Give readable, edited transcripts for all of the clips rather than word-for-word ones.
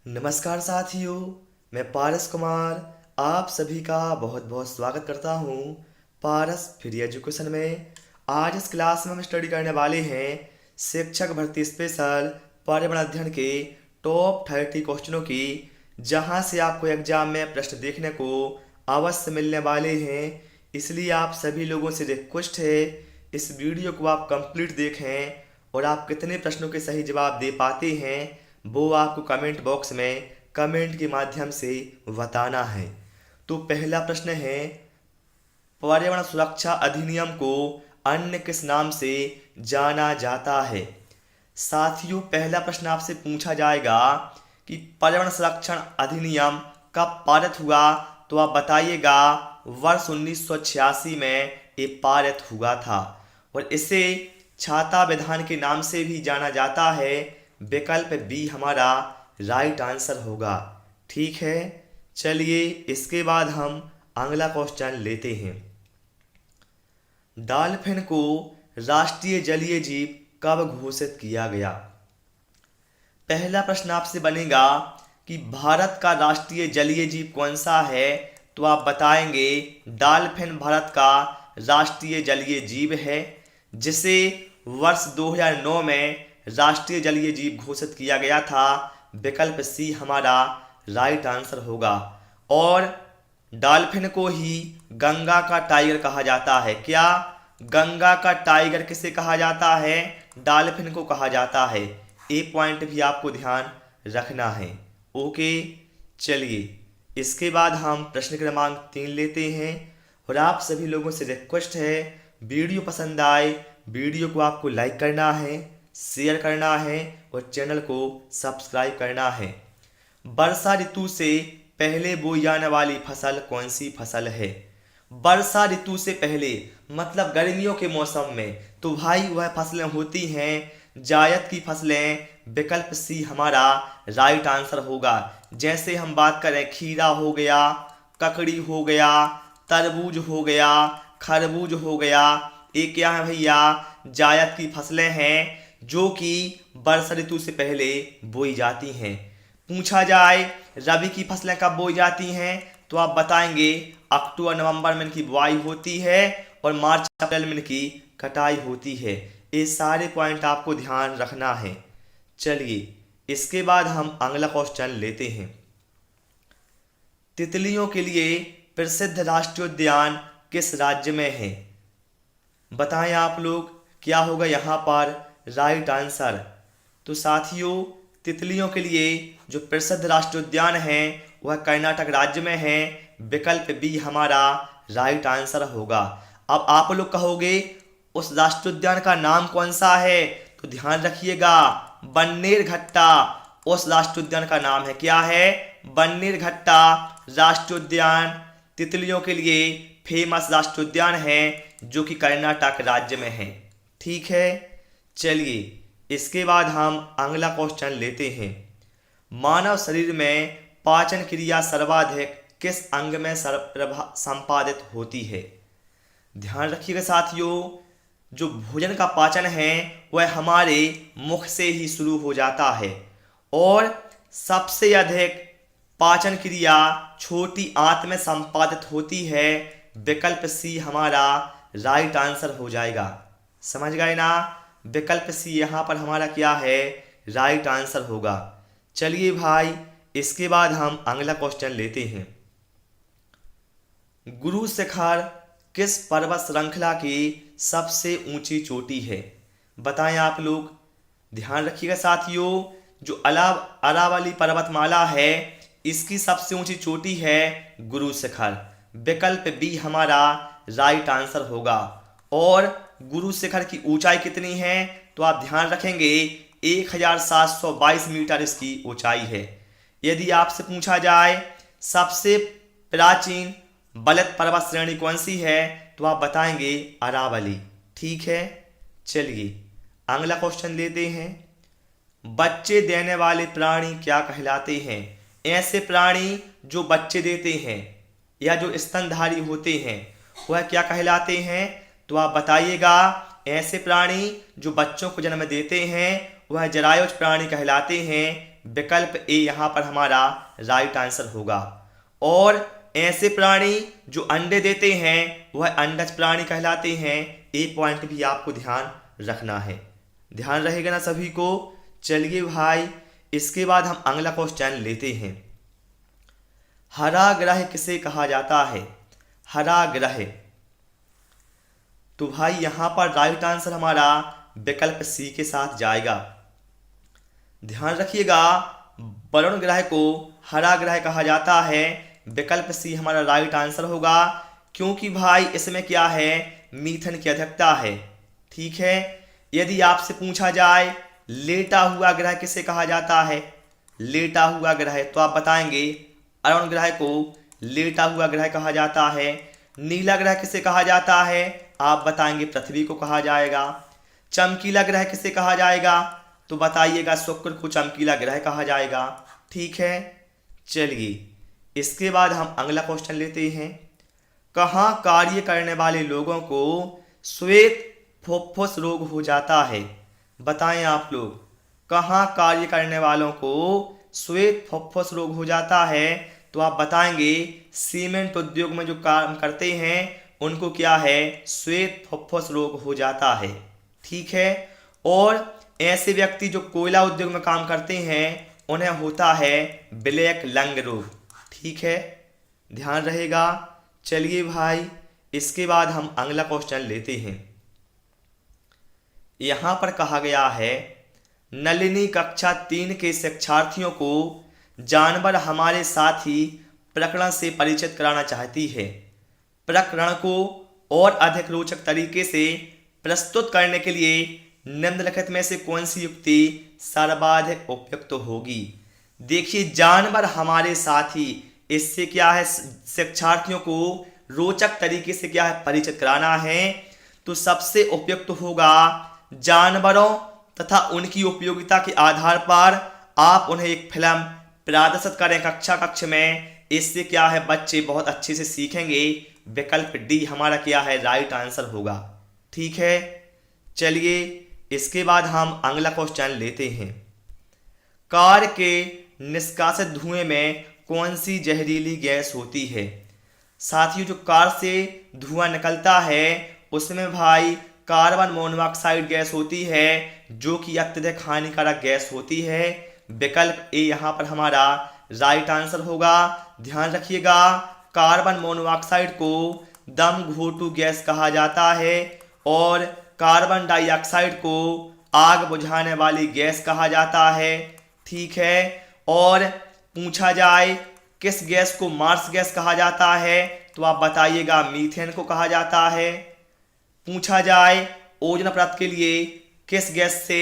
नमस्कार साथियों, मैं पारस कुमार आप सभी का बहुत बहुत स्वागत करता हूँ पारस फ्री एजुकेशन में। आज इस क्लास में हम स्टडी करने वाले हैं शिक्षक भर्ती स्पेशल पर्यावरण अध्ययन के टॉप 30 क्वेश्चनों की, जहाँ से आपको एग्जाम में प्रश्न देखने को अवश्य मिलने वाले हैं। इसलिए आप सभी लोगों से रिक्वेस्ट है, इस वीडियो को आप कंप्लीट देखें और आप कितने प्रश्नों के सही जवाब दे पाते हैं वो आपको कमेंट बॉक्स में कमेंट के माध्यम से बताना है। तो पहला प्रश्न है, पर्यावरण सुरक्षा अधिनियम को अन्य किस नाम से जाना जाता है। साथियों, पहला प्रश्न आपसे पूछा जाएगा कि पर्यावरण संरक्षण अधिनियम कब पारित हुआ, तो आप बताइएगा वर्ष 1986 में ये पारित हुआ था और इसे छाता विधान के नाम से भी जाना जाता है। विकल्प बी हमारा राइट आंसर होगा। ठीक है, चलिए इसके बाद हम अगला क्वेश्चन लेते हैं। डॉल्फिन को राष्ट्रीय जलीय जीव कब घोषित किया गया। पहला प्रश्न आपसे बनेगा कि भारत का राष्ट्रीय जलीय जीव कौन सा है, तो आप बताएंगे डॉल्फिन भारत का राष्ट्रीय जलीय जीव है, जिसे वर्ष 2009 में राष्ट्रीय जलीय जीव घोषित किया गया था। विकल्प सी हमारा राइट आंसर होगा। और डॉल्फिन को ही गंगा का टाइगर कहा जाता है। क्या गंगा का टाइगर किसे कहा जाता है? डॉल्फिन को कहा जाता है। ए पॉइंट भी आपको ध्यान रखना है। ओके, चलिए इसके बाद हम प्रश्न क्रमांक 3 लेते हैं और आप सभी लोगों से रिक्वेस्ट है, वीडियो पसंद आए वीडियो को आपको लाइक करना है, शेयर करना है और चैनल को सब्सक्राइब करना है। वर्षा ऋतु से पहले बोई जाने वाली फसल कौन सी फसल है? वर्षा ऋतु से पहले मतलब गर्मियों के मौसम में, तो भाई वह फसलें होती हैं जायद की फसलें। विकल्प सी हमारा राइट आंसर होगा। जैसे हम बात करें खीरा हो गया, ककड़ी हो गया, तरबूज हो गया, खरबूज हो गया, ये क्या है भैया? जायद की फसलें हैं जो कि वर्षा ऋतु से पहले बोई जाती हैं। पूछा जाए रबी की फसलें कब बोई जाती हैं, तो आप बताएंगे अक्टूबर नवंबर में इनकी बुआई होती है और मार्च अप्रैल में इनकी कटाई होती है। ये सारे पॉइंट आपको ध्यान रखना है। चलिए इसके बाद हम अगला क्वेश्चन लेते हैं। तितलियों के लिए प्रसिद्ध राष्ट्रीय उद्यान किस राज्य में है? बताएं आप लोग क्या होगा यहाँ पर राइट आंसर। तो साथियों, तितलियों के लिए जो प्रसिद्ध राष्ट्रीय उद्यान है वह कर्नाटक राज्य में है। विकल्प बी हमारा राइट आंसर होगा। अब आप लोग कहोगे उस राष्ट्रीय उद्यान का नाम कौन सा है, तो ध्यान रखिएगा बन्नेरघट्टा उस राष्ट्रीय उद्यान का नाम है। क्या है? बन्नेरघट्टा राष्ट्रीय उद्यान तितलियों के लिए फेमस राष्ट्रीय उद्यान है जो कि कर्नाटक राज्य में है। ठीक है, चलिए इसके बाद हम अगला क्वेश्चन लेते हैं। मानव शरीर में पाचन क्रिया सर्वाधिक किस अंग में संपादित होती है? ध्यान रखिएगा साथियों, जो भोजन का पाचन है वह हमारे मुख से ही शुरू हो जाता है और सबसे अधिक पाचन क्रिया छोटी आंत में संपादित होती है। विकल्प सी हमारा राइट आंसर हो जाएगा। समझ गए ना? विकल्प सी यहाँ पर हमारा क्या है? राइट आंसर होगा। चलिए भाई इसके बाद हम अगला क्वेश्चन लेते हैं। गुरु शिखर किस पर्वत श्रृंखला की सबसे ऊंची चोटी है? बताएं आप लोग। ध्यान रखिएगा साथियों, जो अरावली पर्वतमाला है इसकी सबसे ऊंची चोटी है गुरु शिखर। विकल्प बी हमारा राइट आंसर होगा। और गुरु शिखर की ऊंचाई कितनी है, तो आप ध्यान रखेंगे 1722 मीटर इसकी ऊंचाई है। यदि आपसे पूछा जाए सबसे प्राचीन बलत पर्वत श्रेणी कौन सी है, तो आप बताएंगे अरावली। ठीक है, चलिए अगला क्वेश्चन लेते हैं। बच्चे देने वाले प्राणी क्या कहलाते हैं? ऐसे प्राणी जो बच्चे देते हैं या जो स्तनधारी होते हैं वह क्या कहलाते हैं, तो आप बताइएगा। ऐसे प्राणी जो बच्चों को जन्म देते हैं वह जरायुज प्राणी कहलाते हैं। विकल्प ए यहाँ पर हमारा राइट आंसर होगा। और ऐसे प्राणी जो अंडे देते हैं वह अंडज प्राणी कहलाते हैं। ए पॉइंट भी आपको ध्यान रखना है, ध्यान रहेगा ना सभी को। चलिए भाई, इसके बाद हम अगला क्वेश्चन लेते हैं। हरा ग्रह किसे कहा जाता है? हरा ग्रह, तो भाई यहां पर राइट आंसर हमारा विकल्प सी के साथ जाएगा। ध्यान रखिएगा, वरुण ग्रह को हरा ग्रह कहा जाता है। विकल्प सी हमारा राइट आंसर होगा, क्योंकि भाई इसमें क्या है, मीथेन की अधिकता है। ठीक है, यदि आपसे पूछा जाए लेटा हुआ ग्रह किसे कहा जाता है, लेटा हुआ ग्रह, तो आप बताएंगे अरुण ग्रह को लेटा हुआ ग्रह कहा जाता है। नीला ग्रह किसे कहा जाता है, आप बताएंगे पृथ्वी को कहा जाएगा। चमकीला ग्रह किसे कहा जाएगा, तो बताइएगा शुक्र को चमकीला ग्रह कहा जाएगा। ठीक है, चलिए इसके बाद हम अगला क्वेश्चन लेते हैं। कहाँ कार्य करने वाले लोगों को श्वेत फुफ्फुस रोग हो जाता है? बताएं आप लोग, कहाँ कार्य करने वालों को श्वेत फुफ्फुस रोग हो जाता है? तो आप बताएंगे सीमेंट उद्योग में जो काम करते हैं उनको क्या है, श्वेत फुफ्फुस रोग हो जाता है। ठीक है, और ऐसे व्यक्ति जो कोयला उद्योग में काम करते हैं उन्हें होता है ब्लैक लंग रोग। ठीक है, ध्यान रहेगा। चलिए भाई, इसके बाद हम अगला क्वेश्चन लेते हैं। यहां पर कहा गया है, नलिनी कक्षा 3 के शिक्षार्थियों को जानवर हमारे साथ ही प्रकरण से परिचित कराना चाहती है। प्रकरण को और अधिक रोचक तरीके से प्रस्तुत करने के लिए निम्नलिखित में से कौन सी युक्ति सर्वाधिक उपयुक्त होगी? देखिए, जानवर हमारे साथ ही, इससे क्या है, शिक्षार्थियों को रोचक तरीके से क्या है, परिचित कराना है। तो सबसे उपयुक्त होगा जानवरों तथा उनकी उपयोगिता के आधार पर आप उन्हें एक फिल्म प्रदर्शित करें कक्षा में। इससे क्या है, बच्चे बहुत अच्छे से सीखेंगे। विकल्प डी हमारा क्या है, राइट आंसर होगा। ठीक है, चलिए इसके बाद हम अगला क्वेश्चन लेते हैं। कार के निष्कासित धुएं में कौन सी जहरीली गैस होती है? साथियों, जो कार से धुआं निकलता है उसमें भाई कार्बन मोनोऑक्साइड गैस होती है, जो कि अत्यधिक हानिकारक गैस होती है। विकल्प ए यहाँ पर हमारा राइट आंसर होगा। ध्यान रखिएगा, कार्बन मोनोऑक्साइड को दम घोटू गैस कहा जाता है और कार्बन डाइऑक्साइड को आग बुझाने वाली गैस कहा जाता है। ठीक है, और पूछा जाए किस गैस को मार्स गैस कहा जाता है, तो आप बताइएगा मीथेन को कहा जाता है। पूछा जाए ओजोन परत के लिए किस गैस से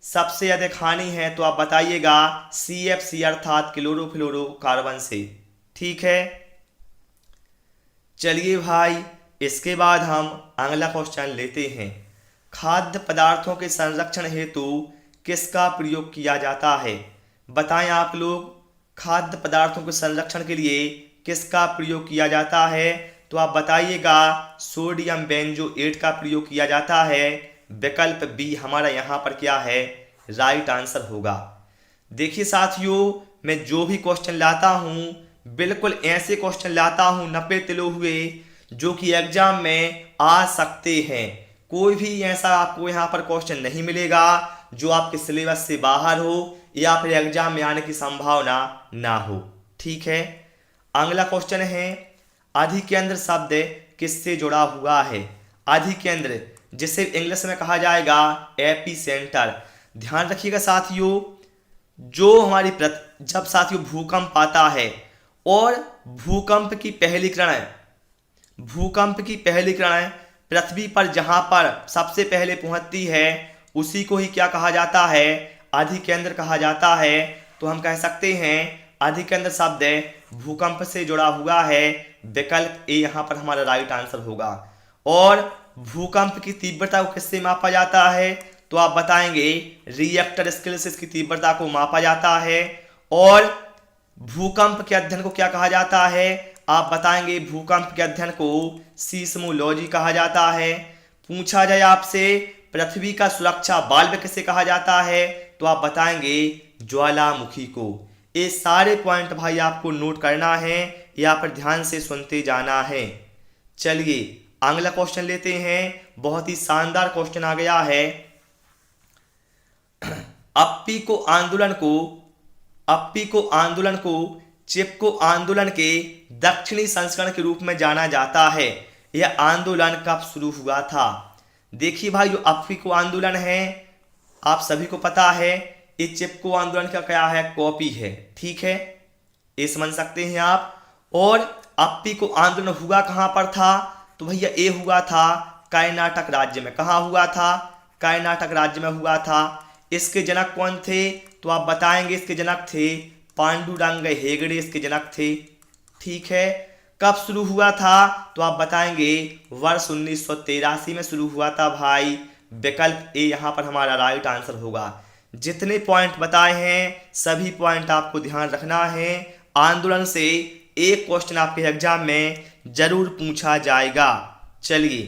सबसे अधिक हानि है, तो आप बताइएगा CFC अर्थात क्लोरोफ्लोरोकार्बन से। ठीक है, चलिए भाई, इसके बाद हम अगला क्वेश्चन लेते हैं। खाद्य पदार्थों के संरक्षण हेतु किसका प्रयोग किया जाता है? बताएं आप लोग, खाद्य पदार्थों के संरक्षण के लिए किसका प्रयोग किया जाता है? तो आप बताइएगा सोडियम बेंजोएट का प्रयोग किया जाता है। विकल्प बी हमारा यहाँ पर क्या है, राइट आंसर होगा। देखिए साथियों, मैं जो भी क्वेश्चन लाता हूँ बिल्कुल ऐसे क्वेश्चन लाता हूँ नपे तिले हुए जो कि एग्जाम में आ सकते हैं। कोई भी ऐसा आपको यहाँ पर क्वेश्चन नहीं मिलेगा जो आपके सिलेबस से बाहर हो या फिर एग्जाम में आने की संभावना ना हो। ठीक है, अगला क्वेश्चन है, अधिकेंद्र शब्द किससे जुड़ा हुआ है? अधिकेंद्र, जिसे इंग्लिश में कहा जाएगा एपी सेंटर। ध्यान रखिएगा साथियों, जो हमारी जब साथियों भूकंप आता है और भूकंप की पहली किरण पृथ्वी पर जहां पर सबसे पहले पहुंचती है उसी को ही क्या कहा जाता है, अधिकेंद्र कहा जाता है। तो हम कह सकते हैं अधिकेंद्र शब्द भूकंप से जुड़ा हुआ है। विकल्प ए यहाँ पर हमारा राइट आंसर होगा। और भूकंप की तीव्रता को किससे मापा जाता है? तो आप बताएंगे रिएक्टर स्केल से इसकी तीव्रता को मापा जाता है। और भूकंप के अध्ययन को क्या कहा जाता है? आप बताएंगे भूकंप के अध्ययन को सीस्मोलॉजी कहा जाता है। पूछा जाए आपसे पृथ्वी का सुरक्षा बाल्ब किसे कहा जाता है? तो आप बताएंगे ज्वालामुखी को। ये सारे पॉइंट भाई आपको नोट करना है, यहाँ पर ध्यान से सुनते जाना है। चलिए अगला क्वेश्चन लेते हैं, बहुत ही शानदार क्वेश्चन आ गया है। अप्पी को आंदोलन को चिपको आंदोलन के दक्षिणी संस्करण के रूप में जाना जाता है। यह आंदोलन कब शुरू हुआ था? देखिए भाई, जो अप्पी को आंदोलन है आप सभी को पता है, ये चिपको आंदोलन का क्या है, कॉपी है। ठीक है, ये समझ सकते हैं आप। और अप्पी को आंदोलन हुआ कहां पर था? तो भैया ये हुआ था कर्नाटक राज्य में। कहाँ हुआ था? कर्नाटक राज्य में हुआ था। इसके जनक कौन थे? तो आप बताएंगे इसके जनक थे पांडुरंग हेगड़े, इसके जनक थे। ठीक है, कब शुरू हुआ था? तो आप बताएंगे वर्ष 1983 में शुरू हुआ था भाई। विकल्प ए यहाँ पर हमारा राइट आंसर होगा। जितने पॉइंट बताए हैं सभी पॉइंट आपको ध्यान रखना है। आंदोलन से एक क्वेश्चन आपके एग्जाम में जरूर पूछा जाएगा। चलिए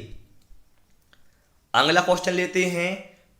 अगला क्वेश्चन लेते हैं।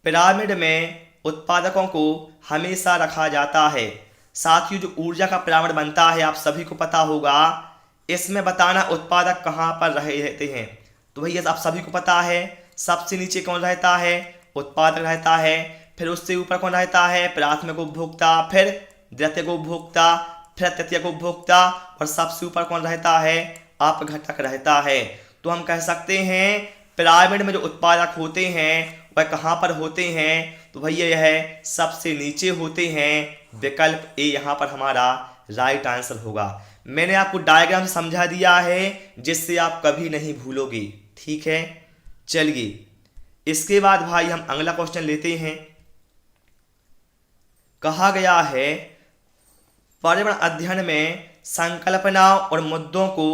पिरामिड में उत्पादकों को हमेशा रखा जाता है। साथियों, जो ऊर्जा का पिरामिड बनता है आप सभी को पता होगा, इसमें बताना उत्पादक कहाँ पर रहते हैं। तो भैया आप सभी को पता है, सबसे नीचे कौन रहता है? उत्पादक रहता है। फिर उससे ऊपर कौन रहता है? प्राथमिक उपभोक्ता, फिर द्वितीयक उपभोक्ता, फिर तृतीयक उपभोक्ता, और सबसे ऊपर कौन रहता है? अपघटक रहता है। तो हम कह सकते हैं पिरामिड में जो उत्पादक होते हैं वह कहाँ पर होते हैं? तो भैया यह सबसे नीचे होते हैं। विकल्प ए यहाँ पर हमारा राइट आंसर होगा। मैंने आपको डायग्राम समझा दिया है जिससे आप कभी नहीं भूलोगे। ठीक है, चलिए इसके बाद भाई हम अगला क्वेश्चन लेते हैं। कहा गया है पर्यावरण अध्ययन में संकल्पनाओं और मुद्दों को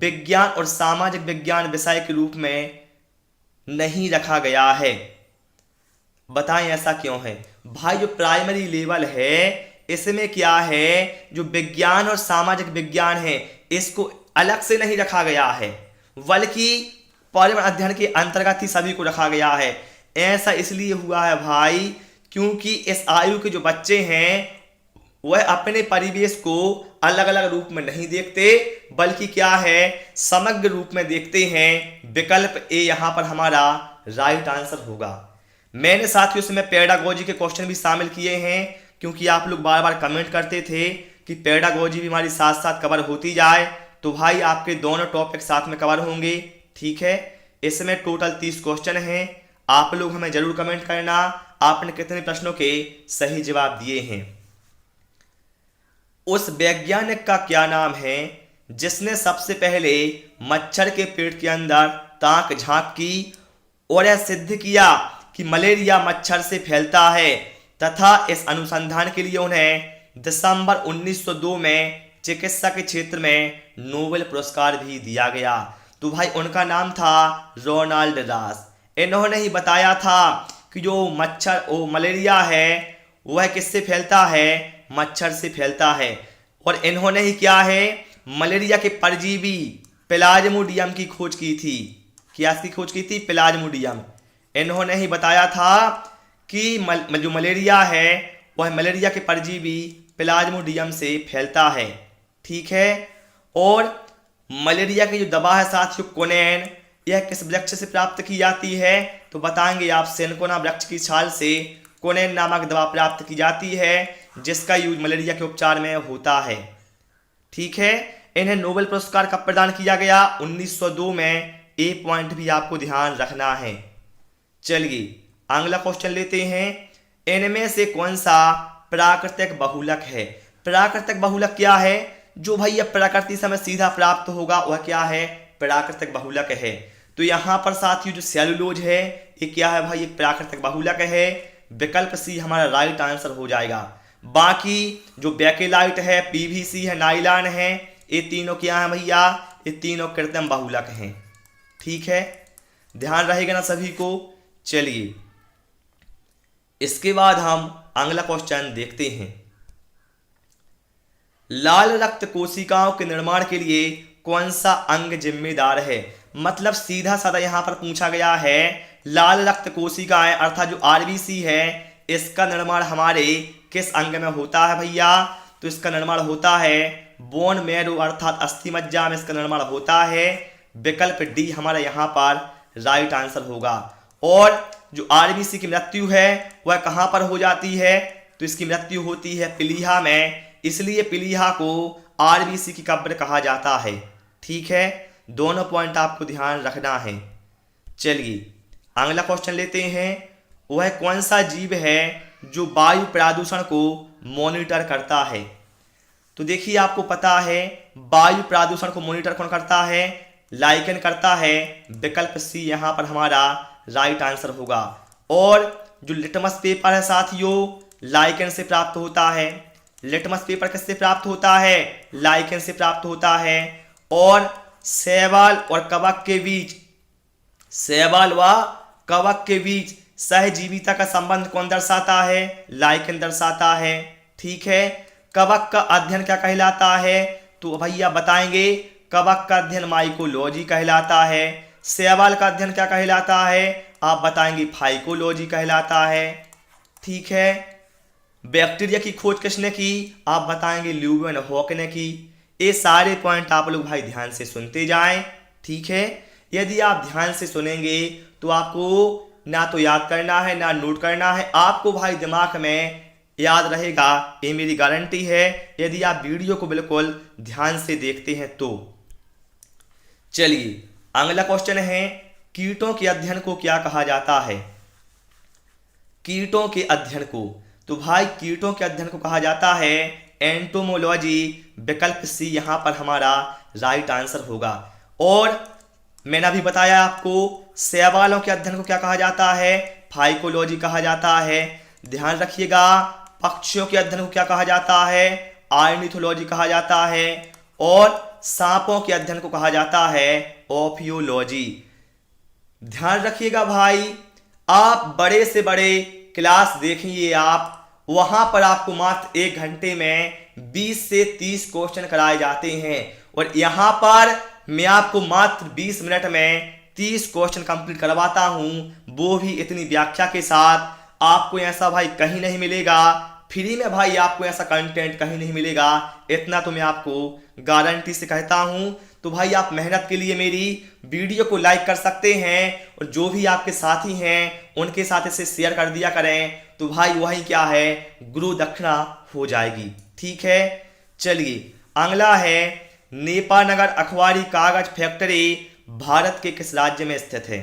विज्ञान और सामाजिक विज्ञान विषय के रूप में नहीं रखा गया है। बताएं ऐसा क्यों है? भाई जो प्राइमरी लेवल है इसमें क्या है, जो विज्ञान और सामाजिक विज्ञान है इसको अलग से नहीं रखा गया है, बल्कि पर्यावरण अध्ययन के अंतर्गत ही सभी को रखा गया है। ऐसा इसलिए हुआ है भाई क्योंकि इस आयु के जो बच्चे हैं वह अपने परिवेश को अलग अलग रूप में नहीं देखते, बल्कि क्या है, समग्र रूप में देखते हैं। विकल्प ए यहाँ पर हमारा राइट आंसर होगा। मैंने साथियों इसमें पेडागोजी के क्वेश्चन भी शामिल किए हैं क्योंकि आप लोग बार बार कमेंट करते थे कि पेडागोजी भी हमारी साथ साथ कवर होती जाए। तो भाई आपके दोनों टॉपिक साथ में कवर होंगे। ठीक है, इसमें टोटल 30 क्वेश्चन हैं। आप लोग हमें जरूर कमेंट करना आपने कितने प्रश्नों के सही जवाब दिए हैं। उस वैज्ञानिक का क्या नाम है जिसने सबसे पहले मच्छर के पेट के अंदर ताक झांक की और यह सिद्ध किया कि मलेरिया मच्छर से फैलता है, तथा इस अनुसंधान के लिए उन्हें दिसंबर 1902 में चिकित्सा के क्षेत्र में नोबेल पुरस्कार भी दिया गया। तो भाई उनका नाम था रोनाल्ड रॉस। इन्होंने ही बताया था कि जो मलेरिया है वह किससे फैलता है? मच्छर से फैलता है। और इन्होंने ही क्या है, मलेरिया के परजीवी प्लाज्मोडियम की खोज की थी। क्या इसकी खोज की थी? प्लाज्मोडियम। इन्होंने ही बताया था कि जो मलेरिया है वह मलेरिया के परजीवी प्लाज्मोडियम से फैलता है। ठीक है, और मलेरिया की जो दवा है साथियों कोनेन, यह किस वृक्ष से प्राप्त की जाती है? तो बताएंगे आप सेनकोना वृक्ष की छाल से कोनेन नामक दवा प्राप्त की जाती है जिसका यूज मलेरिया के उपचार में होता है। ठीक है, इन्हें नोबेल पुरस्कार कब प्रदान किया गया? 1902 में। ए पॉइंट भी आपको ध्यान रखना है। चलिए अगला क्वेश्चन लेते हैं। इनमें से कौन सा प्राकृतिक बहुलक है? प्राकृतिक बहुलक क्या है? जो भैया प्रकृति से हमें सीधा प्राप्त होगा वह क्या है? प्राकृतिक बहुलक है। तो यहाँ पर साथियों जो सेलुलोज है ये क्या है भाई? ये प्राकृतिक बहुलक है। विकल्प सी हमारा राइट आंसर हो जाएगा। बाकी जो बेकेलाइट है, पीवीसी है, नाइलॉन है, ये तीनों क्या है भैया? ये तीनों कृत्रिम बहुलक हैं। ठीक है, ध्यान रहेगा ना सभी को। चलिए इसके बाद हम अगला क्वेश्चन देखते हैं। लाल रक्त कोशिकाओं के निर्माण के लिए कौन सा अंग जिम्मेदार है? मतलब सीधा साधा यहां पर पूछा गया है, लाल रक्त कोशिकाएं अर्थात जो आरबीसी है इसका निर्माण हमारे किस अंग में होता है भैया? तो इसका निर्माण होता है बोन मैरो अर्थात अस्थि मज्जा में इसका निर्माण होता है। विकल्प डी हमारा यहाँ पर राइट आंसर होगा। और जो आरबीसी की मृत्यु है वह कहाँ पर हो जाती है? तो इसकी मृत्यु होती है प्लीहा में, इसलिए प्लीहा को आरबीसी की कब्र कहा जाता है। ठीक है, दोनों पॉइंट आपको ध्यान रखना है। चलिए अगला क्वेश्चन लेते हैं। वह कौन सा जीव है जो वायु प्रदूषण को मॉनिटर करता है? तो देखिए आपको पता है वायु प्रदूषण को मॉनिटर कौन करता है? लाइकेन करता है। विकल्प सी यहाँ पर हमारा राइट आंसर होगा। और जो लिटमस पेपर है साथियों लाइकेन से प्राप्त होता है। लिटमस पेपर किससे प्राप्त होता है? लाइकेन से प्राप्त होता है। और शैवाल और कवक के बीच, शैवाल व कवक के बीच सहजीविता का संबंध कौन दर्शाता है? लाइकेन दर्शाता है। ठीक है, कवक का अध्ययन क्या कहलाता है? तो भैया बताएंगे कवक का अध्ययन माइकोलॉजी कहलाता है। शैवाल का अध्ययन क्या कहलाता है? आप बताएंगे फाइकोलॉजी कहलाता है। ठीक है, बैक्टीरिया की खोज किसने की? आप बताएंगे ल्यूवेनहॉक ने की। ये सारे पॉइंट आप लोग भाई ध्यान से सुनते जाएं। ठीक है, यदि आप ध्यान से सुनेंगे तो आपको ना तो याद करना है ना नोट करना है, आपको भाई दिमाग में याद रहेगा, ये मेरी गारंटी है यदि आप वीडियो को बिल्कुल ध्यान से देखते हैं तो। चलिए अगला क्वेश्चन है, कीटों के अध्ययन को क्या कहा जाता है? कीटों के अध्ययन को, तो भाई कीटों के अध्ययन को कहा जाता है एंटोमोलॉजी। विकल्प सी यहाँ पर हमारा राइट आंसर होगा। और मैंने अभी बताया आपको शैवालों के अध्ययन को क्या कहा जाता है? फाइकोलॉजी कहा जाता है। ध्यान रखिएगा, पक्षियों के अध्ययन को क्या कहा जाता है? ऑर्निथोलॉजी कहा जाता है। और सांपों के अध्ययन को कहा जाता है ओफियोलॉजी। ध्यान रखिएगा भाई, आप बड़े से बड़े क्लास देखिए, आप वहां पर आपको मात्र 1 घंटे में 20 से 30 क्वेश्चन कराए जाते हैं और यहाँ पर मैं आपको मात्र 20 मिनट में 30 क्वेश्चन कंप्लीट करवाता हूं, वो भी इतनी व्याख्या के साथ। आपको ऐसा भाई कहीं नहीं मिलेगा, फ्री में भाई आपको ऐसा कंटेंट कहीं नहीं मिलेगा, इतना तो मैं आपको गारंटी से कहता हूं। तो भाई आप मेहनत के लिए मेरी वीडियो को लाइक कर सकते हैं और जो भी आपके साथी हैं उनके साथ इसे शेयर कर दिया करें, तो भाई वही क्या है गुरु दक्षिणा हो जाएगी। ठीक है, चलिए अगला है, नेपानगर अखबारी कागज फैक्ट्री भारत के किस राज्य में स्थित है?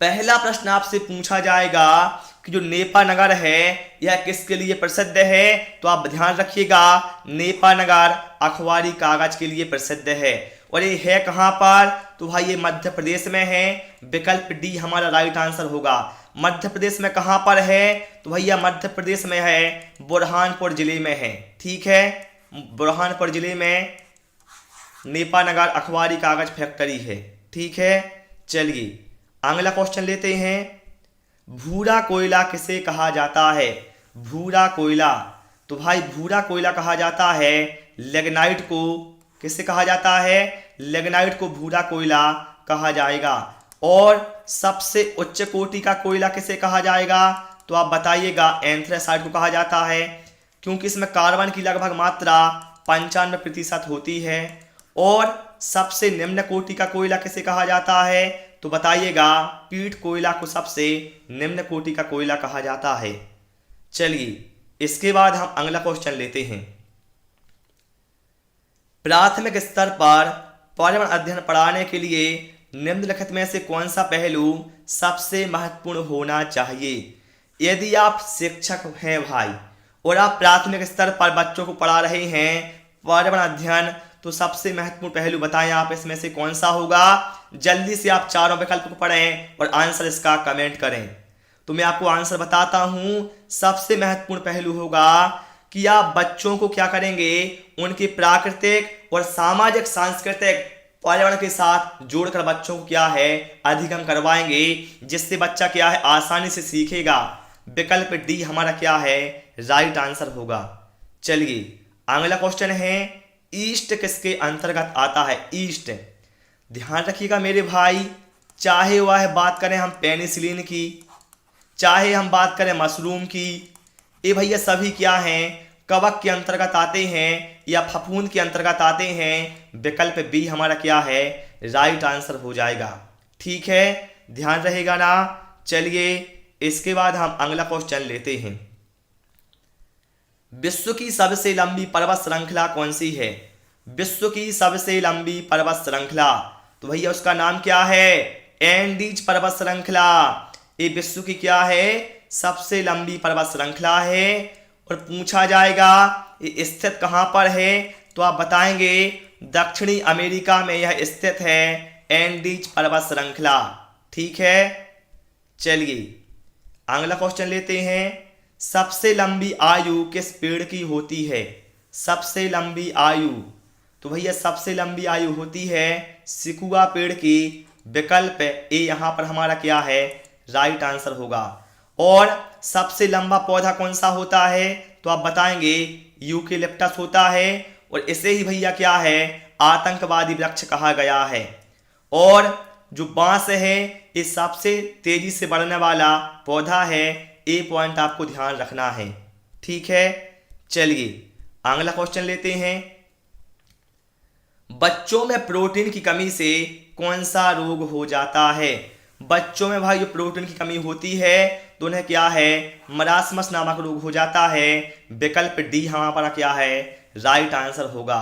पहला प्रश्न आपसे पूछा जाएगा कि जो नेपानगर है यह किसके लिए प्रसिद्ध है? तो आप ध्यान रखिएगा, नेपानगर अखबारी कागज के लिए प्रसिद्ध है। और ये है कहाँ पर? तो भाई ये मध्य प्रदेश में है। विकल्प डी हमारा राइट आंसर होगा। मध्य प्रदेश में कहाँ पर है? तो भैया मध्य प्रदेश में है, बुरहानपुर जिले में है। ठीक है, बुरहानपुर जिले में नेपानगर अखबारी कागज फैक्ट्री है। ठीक है, चलिए अगला क्वेश्चन लेते हैं। भूरा कोयला किसे कहा जाता है? भूरा कोयला, तो भाई भूरा कोयला कहा जाता है लिग्नाइट को। किसे कहा जाता है? लिग्नाइट को भूरा कोयला कहा जाएगा। और सबसे उच्च कोटि का कोयला किसे कहा जाएगा? तो आप बताइएगा एंथ्रेसाइट को कहा जाता है, क्योंकि इसमें कार्बन की लगभग मात्रा 95% होती है। और सबसे निम्न कोटि का कोयला किसे कहा जाता है? तो बताइएगा पीट कोयला को सबसे निम्न कोटि का कोयला कहा जाता है। चलिए इसके बाद हम अगला क्वेश्चन लेते हैं। प्राथमिक स्तर पर पर्यावरण अध्ययन पढ़ाने के लिए निम्नलिखित में से कौन सा पहलू सबसे महत्वपूर्ण होना चाहिए? यदि आप शिक्षक हैं भाई और आप प्राथमिक स्तर पर बच्चों को पढ़ा रहे हैं पर्यावरण अध्ययन, तो सबसे महत्वपूर्ण पहलू बताएं आप इसमें से कौन सा होगा? जल्दी से आप चारों विकल्प को पढ़ें और आंसर इसका कमेंट करें। तो मैं आपको आंसर बताता हूं। सबसे महत्वपूर्ण पहलू होगा कि आप बच्चों को क्या करेंगे, उनके प्राकृतिक और सामाजिक सांस्कृतिक पर्यावरण के साथ जोड़कर बच्चों को क्या है अधिगम करवाएंगे, जिससे बच्चा क्या है आसानी से सीखेगा। विकल्प डी हमारा क्या है राइट आंसर होगा। चलिए अगला क्वेश्चन है, ईस्ट किसके अंतर्गत आता है? ईस्ट, ध्यान रखिएगा मेरे भाई, चाहे वह बात करें हम पेनिसिलिन की, चाहे हम बात करें मशरूम की, ये भैया सभी क्या हैं, कवक के अंतर्गत आते हैं या फफूंद के अंतर्गत आते हैं। विकल्प बी हमारा क्या है, राइट आंसर हो जाएगा। ठीक है, ध्यान रहेगा ना। चलिए इसके बाद हम अगला क्वेश्चन लेते हैं। विश्व की सबसे लंबी पर्वत श्रृंखला कौन सी है? विश्व की सबसे लंबी पर्वत श्रृंखला, तो भैया उसका नाम क्या है, एंडीज पर्वत श्रृंखला। ये विश्व की क्या है, सबसे लंबी पर्वत श्रृंखला है। और पूछा जाएगा ये स्थित कहाँ पर है, तो आप बताएंगे दक्षिणी अमेरिका में यह स्थित है, एंडीज पर्वत श्रृंखला। ठीक है, चलिए अगला क्वेश्चन लेते हैं। सबसे लंबी आयु किस पेड़ की होती है? सबसे लंबी आयु, तो भैया सबसे लंबी आयु होती है सिकुआ पेड़ की। विकल्प ए यहाँ पर हमारा क्या है, राइट आंसर होगा। और सबसे लंबा पौधा कौन सा होता है, तो आप बताएंगे यूकेलिप्टस होता है। और इसे ही भैया क्या है, आतंकवादी वृक्ष कहा गया है। और जो बांस है ये सबसे तेजी से बढ़ने वाला पौधा है। ए पॉइंट आपको ध्यान रखना है। ठीक है, चलिए अगला क्वेश्चन लेते हैं। बच्चों में प्रोटीन की कमी से कौन सा रोग हो जाता है? बच्चों में भाई जो प्रोटीन की कमी होती है तो उन्हें क्या है, मरासमस नामक रोग हो जाता है। विकल्प डी हमारा पर क्या है, राइट आंसर होगा।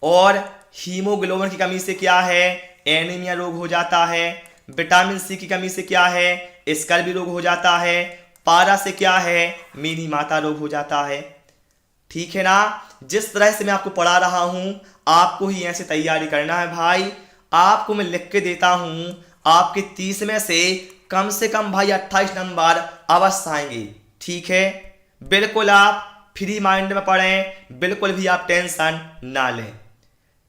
और हीमोग्लोबिन की कमी से क्या है, एनीमिया रोग हो जाता है। विटामिन सी की कमी से क्या है, स्कर्वी रोग हो जाता है। पारा से क्या है, मीनी माता रोग हो जाता है। ठीक है ना। जिस तरह से मैं आपको पढ़ा रहा हूं आपको ही ऐसे तैयारी करना है भाई। आपको मैं लिख के देता हूं, आपके 30 में से कम भाई 28 नंबर अवश्य आएंगे। ठीक है, बिल्कुल आप फ्री माइंड में पढ़ें, बिल्कुल भी आप टेंशन ना लें।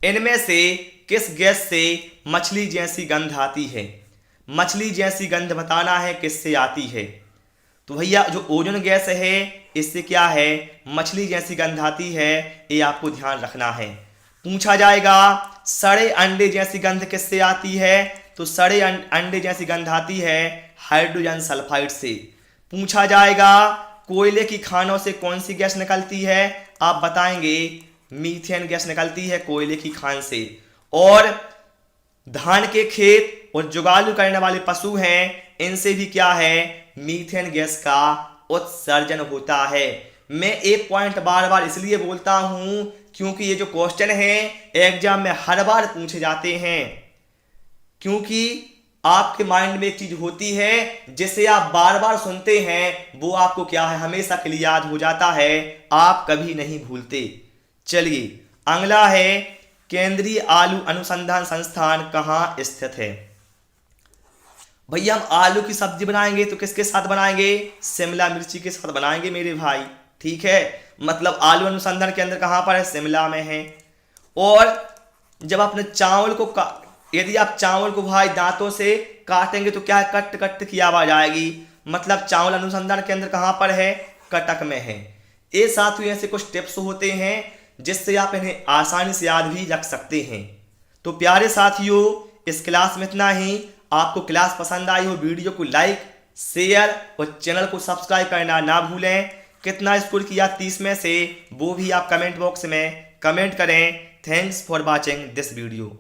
इनमें से किस गैस से मछली जैसी गंध आती है? मछली जैसी गंध बताना है किससे आती है। तो भैया जो ओजोन गैस है इससे क्या है, मछली जैसी गंध आती है। ये आपको ध्यान रखना है। पूछा जाएगा सड़े अंडे जैसी गंध किससे आती है, तो सड़े अंडे जैसी गंध आती है हाइड्रोजन सल्फाइड से। पूछा जाएगा कोयले की खानों से कौन सी गैस निकलती है, आप बताएंगे मीथेन गैस निकलती है कोयले की खान से। और धान के खेत और जुगालू करने वाले पशु हैं, इनसे भी क्या है, मीथेन गैस का उत्सर्जन होता है। मैं एक पॉइंट बार बार इसलिए बोलता हूं क्योंकि ये जो क्वेश्चन है एग्जाम में हर बार पूछे जाते हैं। क्योंकि आपके माइंड में एक चीज होती है जिसे आप बार बार सुनते हैं, वो आपको क्या है, हमेशा के लिए याद हो जाता है, आप कभी नहीं भूलते। चलिए अगला है, केंद्रीय आलू अनुसंधान संस्थान कहाँ स्थित है? भैया हम आलू की सब्जी बनाएंगे तो किसके साथ बनाएंगे, शिमला मिर्ची के साथ बनाएंगे मेरे भाई। ठीक है, मतलब आलू अनुसंधान केंद्र कहाँ पर है, शिमला में है। और जब अपने चावल को यदि आप चावल को भाई दांतों से काटेंगे तो क्या है, कट कट की आवाज आएगी। मतलब चावल अनुसंधान केंद्र कहाँ पर है, कटक में है। ये साथियों ऐसे कुछ टिप्स होते हैं जिससे आप इन्हें आसानी से याद भी रख सकते हैं। तो प्यारे साथियों इस क्लास में इतना ही। आपको क्लास पसंद आई हो वीडियो को लाइक शेयर और चैनल को सब्सक्राइब करना ना भूलें। कितना स्कोर किया 30 में से वो भी आप कमेंट बॉक्स में कमेंट करें। Thanks for watching this video.